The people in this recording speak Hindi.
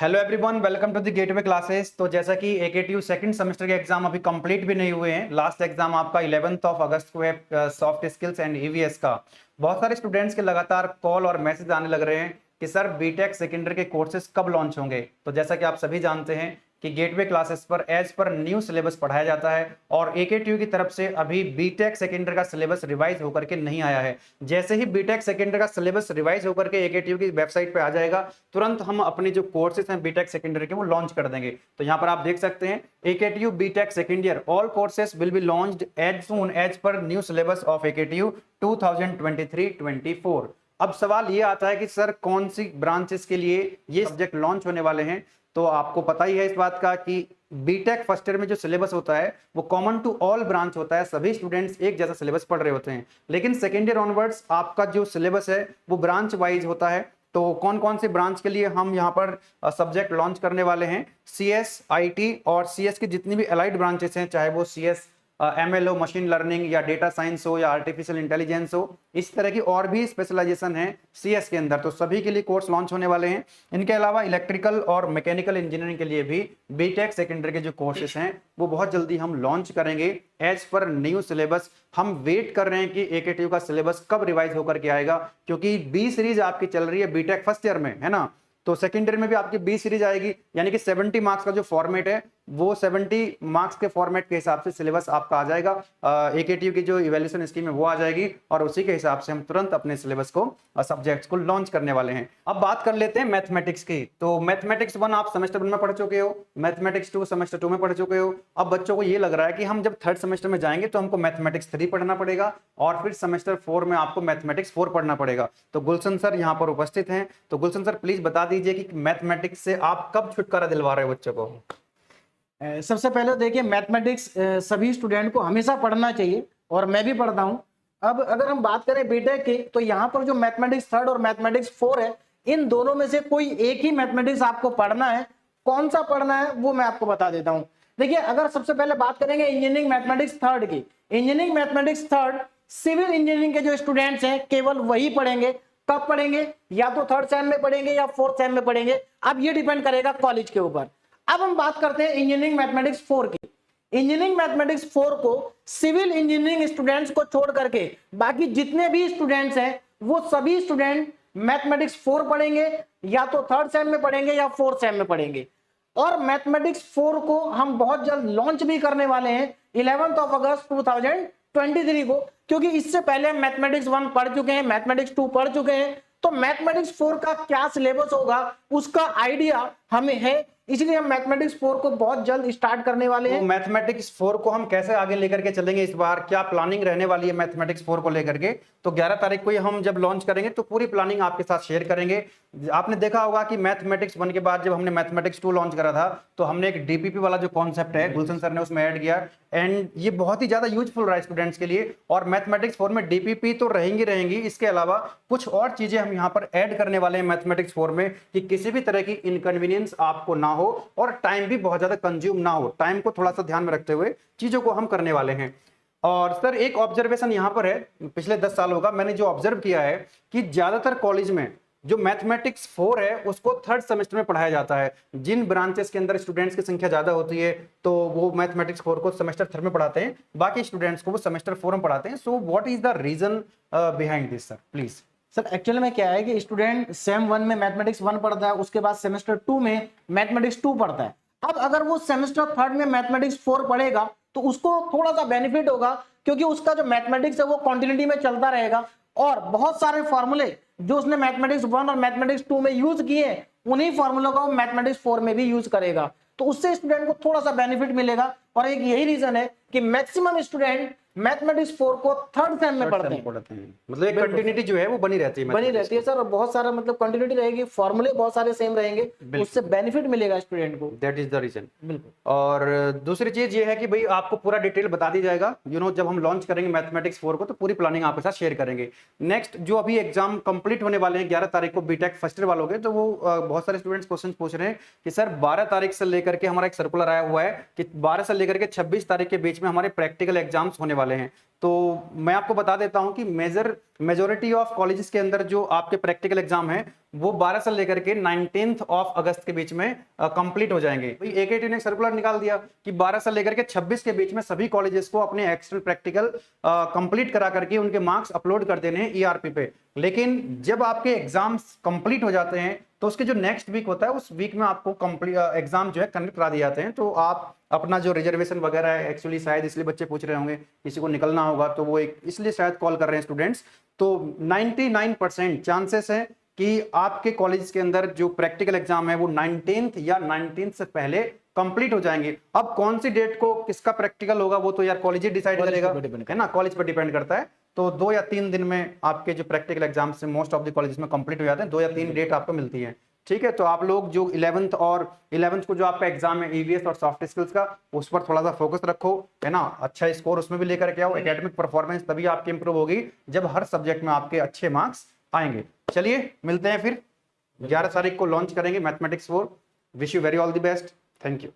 Hello everyone, welcome to the gateway classes. तो जैसा कि एकेटीयू सेकंड सेमेस्टर के एग्जाम अभी कंप्लीट भी नहीं हुए हैं। लास्ट एग्जाम आपका 11 अगस्त को है सॉफ्ट स्किल्स एंड ईवीएस का। बहुत सारे स्टूडेंट्स के लगातार कॉल और मैसेज आने लग रहे हैं कि सर बीटेक सेकेंडरी के कोर्सेज कब लॉन्च होंगे। तो जैसा कि आप सभी जानते हैं कि गेटवे क्लासेस पर एज पर न्यू सिलेबस पढ़ाया जाता है और एकेटीयू की तरफ से अभी बीटेक सेकेंडरी का सिलेबस रिवाइज होकर के नहीं आया है। जैसे ही बीटेक सेकेंडरी का सिलेबस रिवाइज होकर के एकेटीयू की वेबसाइट पे आ जाएगा, तुरंत हम अपने जो कोर्सेज हैं बीटेक सेकेंडरी के वो लॉन्च कर देंगे। तो यहाँ पर आप देख सकते हैं AKTU BTech second year all courses will be launched as soon as per new syllabus of AKTU 2023-24। अब सवाल ये आता है कि सर कौन सी ब्रांचेस के लिए ये सब्जेक्ट लॉन्च होने वाले हैं। तो आपको पता ही है इस बात का कि बीटेक फर्स्ट ईयर में जो सिलेबस होता है वो कॉमन टू ऑल ब्रांच होता है, सभी स्टूडेंट्स एक जैसा सिलेबस पढ़ रहे होते हैं। लेकिन सेकेंड ईयर ऑनवर्ड्स आपका जो सिलेबस है वो ब्रांच वाइज होता है। तो कौन कौन से ब्रांच के लिए हम यहाँ पर सब्जेक्ट लॉन्च करने वाले हैं, सीएस, आईटी और सीएस की जितनी भी अलाइड ब्रांचेस हैं, चाहे वो सीएस एमएल हो, मशीन लर्निंग या डेटा साइंस हो या आर्टिफिशियल इंटेलिजेंस हो, इस तरह की और भी स्पेशलाइजेशन है सीएस के अंदर, तो सभी के लिए कोर्स लॉन्च होने वाले हैं। इनके अलावा इलेक्ट्रिकल और मैकेनिकल इंजीनियरिंग के लिए भी बीटेक सेकेंडरी के जो कोर्सेज हैं वो बहुत जल्दी हम लॉन्च करेंगे एज पर न्यू सिलेबस। हम वेट कर रहे हैं कि एकेटीयू का सिलेबस कब रिवाइज होकर के आएगा, क्योंकि बी सीरीज आपकी चल रही है बीटेक फर्स्ट ईयर में, है ना। तो सेकेंड ईयर में भी आपकी बी सीरीज आएगी, यानी कि 70 मार्क्स का जो फॉर्मेट है वो 70 मार्क्स के फॉर्मेट के हिसाब से सिलेबस आपका आ जाएगा। एकेटीयू की जो इवैल्यूएशन स्कीम है वो आ जाएगी और उसी के हिसाब से हम तुरंत अपने सिलेबस को सब्जेक्ट्स को लॉन्च करने वाले हैं। अब बात कर लेते हैं मैथमेटिक्स की। तो मैथमेटिक्स 1 आप सेमेस्टर 1 में पढ़ चुके हो, मैथमेटिक्स 2 सेमेस्टर 2 में पढ़ चुके हो। अब बच्चों को ये लग रहा है कि हम जब थर्ड सेमेस्टर में जाएंगे तो हमको मैथमेटिक्स 3 पढ़ना पड़ेगा और फिर सेमेस्टर 4 में आपको मैथमेटिक्स 4 पढ़ना पड़ेगा। तो गुलशन सर यहाँ पर उपस्थित हैं। तो गुलशन सर प्लीज बता दीजिए कि मैथमेटिक्स से आप कब छुटकारा दिलवा रहे हो बच्चों को। सबसे पहले देखिए, मैथमेटिक्स सभी स्टूडेंट को हमेशा पढ़ना चाहिए और मैं भी पढ़ता हूं। अब अगर हम बात करें बीटेक की, तो यहाँ पर जो मैथमेटिक्स 3 और मैथमेटिक्स 4 है, इन दोनों में से कोई एक ही मैथमेटिक्स आपको पढ़ना है। कौन सा पढ़ना है वो मैं आपको बता देता हूं। देखिए, अगर सबसे पहले बात करेंगे इंजीनियरिंग मैथमेटिक्स 3 की, इंजीनियरिंग मैथमेटिक्स 3 सिविल इंजीनियरिंग के जो स्टूडेंट्स हैं केवल वही पढ़ेंगे। कब पढ़ेंगे? या तो थर्ड सेम में पढ़ेंगे या फोर्थ सेम में पढ़ेंगे। अब ये डिपेंड करेगा कॉलेज के ऊपर। अब हम बात करते हैं इंजीनियरिंग मैथमेटिक्स 4 की। इंजीनियरिंग मैथमेटिक्स 4 को सिविल इंजीनियरिंग स्टूडेंट्स को छोड़ करके बाकी जितने भी स्टूडेंट्स हैं वो सभी स्टूडेंट मैथमेटिक्स 4 पढ़ेंगे, या तो थर्ड सेम में पढ़ेंगे या फोर्थ सेम में पढ़ेंगे। और मैथमेटिक्स 4 को हम बहुत जल्द लॉन्च भी करने वाले हैं 11 अगस्त 2023 को, क्योंकि इससे पहले हम मैथमेटिक्स 1 पढ़ चुके हैं, मैथमेटिक्स 2 पढ़ चुके हैं। तो मैथमेटिक्स 4 का क्या सिलेबस होगा उसका आइडिया हमें है, इसलिए हम मैथमेटिक्स 4 को बहुत जल्द स्टार्ट करने वाले हैं। तो मैथमेटिक्स 4 को हम कैसे आगे लेकर के चलेंगे, इस बार क्या प्लानिंग रहने वाली है मैथमेटिक्स 4 को लेकर के। तो 11 तारीख को ही हम जब लॉन्च करेंगे तो पूरी प्लानिंग आपके साथ शेयर करेंगे। आपने देखा होगा कि मैथमेटिक्स 1 के बाद जब हमने मैथमेटिक्स 2 लॉन्च करा था तो हमने एक डीपीपी वाला जो कॉन्सेप्ट है गुलशन सर ने उसमें ऐड किया, एंड ये बहुत ही ज्यादा यूजफुल रहा स्टूडेंट्स के लिए। और मैथमेटिक्स 4 में डीपीपी तो रहेंगी, इसके अलावा कुछ और चीजें हम यहाँ पर ऐड करने वाले हैं मैथमेटिक्स 4 में कि किसी भी तरह की इनकन्वीनियंस आपको ना हो और टाइम भी बहुत ज्यादा कंज्यूम ना हो। टाइम को थोड़ा सा ध्यान में रखते हुए चीजों को हम करने वाले हैं। और सर एक ऑब्जर्वेशन यहां पर है, पिछले 10 सालों का मैंने जो ऑब्जर्व किया है कि ज्यादातर कॉलेज में जो मैथमेटिक्स 4 है उसको थर्ड सेमेस्टर में पढ़ाया जाता है। जिन ब्रांचेस के अंदर स्टूडेंट्स की संख्या ज्यादा होती है तो वो मैथमेटिक्स 4 को सेमेस्टर 3 में पढ़ाते हैं, बाकी स्टूडेंट्स को वो सेमेस्टर 4 में पढ़ाते हैं। So what is the reason behind this sir, please. Sir actually में क्या है कि स्टूडेंट सेम 1 में मैथमेटिक्स 1 पढ़ता है, उसके बाद सेमेस्टर 2 में मैथमेटिक्स 2 पढ़ता है। अब अगर वो सेमेस्टर 3 में मैथमेटिक्स 4 पढ़ेगा तो उसको थोड़ा सा बेनिफिट होगा, क्योंकि उसका जो मैथमेटिक्स है वो कंटिन्यूटी में चलता रहेगा और बहुत सारे फॉर्मूले जो उसने मैथमेटिक्स 1 और मैथमेटिक्स 2 में यूज किए उन्हीं फॉर्मूलों को मैथमेटिक्स 4 में भी यूज करेगा। तो उससे स्टूडेंट को थोड़ा सा बेनिफिट मिलेगा। और एक यही रीजन है कि मैक्सिमम स्टूडेंट मैथमेटिक्स 4 को थर्ड सेम में पढ़ते हैं। मतलब एक कंटिन्यूटी जो है वो बनी रहती है सर, और बहुत सारा मतलब कंटिन्यूटी रहेगी, फॉर्मूले बहुत सारे सेम रहेंगे, उससे बेनिफिट मिलेगा स्टूडेंट को। That is the reason. बिल्कुल। और दूसरी चीज ये है कि भाई आपको पूरा डिटेल बता दी जाएगा, जब हम लॉन्च करेंगे मैथमेटिक्स 4 को तो पूरी प्लानिंग आपके साथ शेयर करेंगे। नेक्स्ट जो अभी एग्जाम कंप्लीट होने वाले हैं 11 तारीख को बीटेक फर्स्ट ईयर वालों के, तो वो बहुत सारे स्टूडेंट्स क्वेश्चन पूछ रहे हैं कि सर 12 तारीख से लेकर के हमारा एक सर्कुलर आया हुआ है कि 12 से लेकर के 26 तारीख के बीच में हमारे प्रैक्टिकल एग्जाम्स होने वाले हैं। तो मैं आपको बता देता हूं कि मेजोरिटी ऑफ कॉलेजेस के अंदर जो आपके प्रैक्टिकल एग्जाम है वो 12 से लेकर के 19 ऑफ अगस्त के बीच में कंप्लीट हो जाएंगे। AKT ने सर्कुलर निकाल दिया कि 12 से लेकर के 26 के बीच में सभी कॉलेजेस को अपने एक्सटर्नल प्रैक्टिकल कंप्लीट करा करके उनके मार्क्स अपलोड कर देने हैं ERP पे। लेकिन जब आपके एग्जाम्स कंप्लीट हो जाते हैं तो उसके जो नेक्स्ट वीक होता है उस वीक में आपको कंप्लीट एग्जाम जो है कंडक्ट करा दिए जाते हैं। तो आप अपना जो रिजर्वेशन वगैरह है, एक्चुअली शायद इसलिए बच्चे पूछ रहे होंगे, किसी को निकलना होगा तो वो एक इसलिए शायद कॉल कर रहे हैं स्टूडेंट्स। तो 99% चांसेस है कि आपके कॉलेज के अंदर जो प्रैक्टिकल एग्जाम है वो 19 या 19 से पहले कंप्लीट हो जाएंगे। अब कौन सी डेट को किसका प्रैक्टिकल होगा वो तो यार कॉलेज ही डिसाइड करेगा, है ना, कॉलेज पर डिपेंड करता है। तो 2 या 3 दिन में आपके जो प्रैक्टिकल एग्जाम से मोस्ट ऑफ द कॉलेज में कंप्लीट हो जाते हैं, 2 या 3 डेट आपको मिलती है। ठीक है, तो आप लोग जो 11th को जो आपका एग्जाम है EVS और सॉफ्ट स्किल्स का, उस पर थोड़ा सा फोकस रखो, है ना, अच्छा स्कोर उसमें भी लेकर के आओ। एकेडमिक परफॉर्मेंस तभी आपकी इंप्रूव होगी जब हर सब्जेक्ट में आपके अच्छे मार्क्स आएंगे। चलिए मिलते हैं फिर 11 तारीख को लॉन्च करेंगे mathematics 4। Wish you very all the best. Thank you.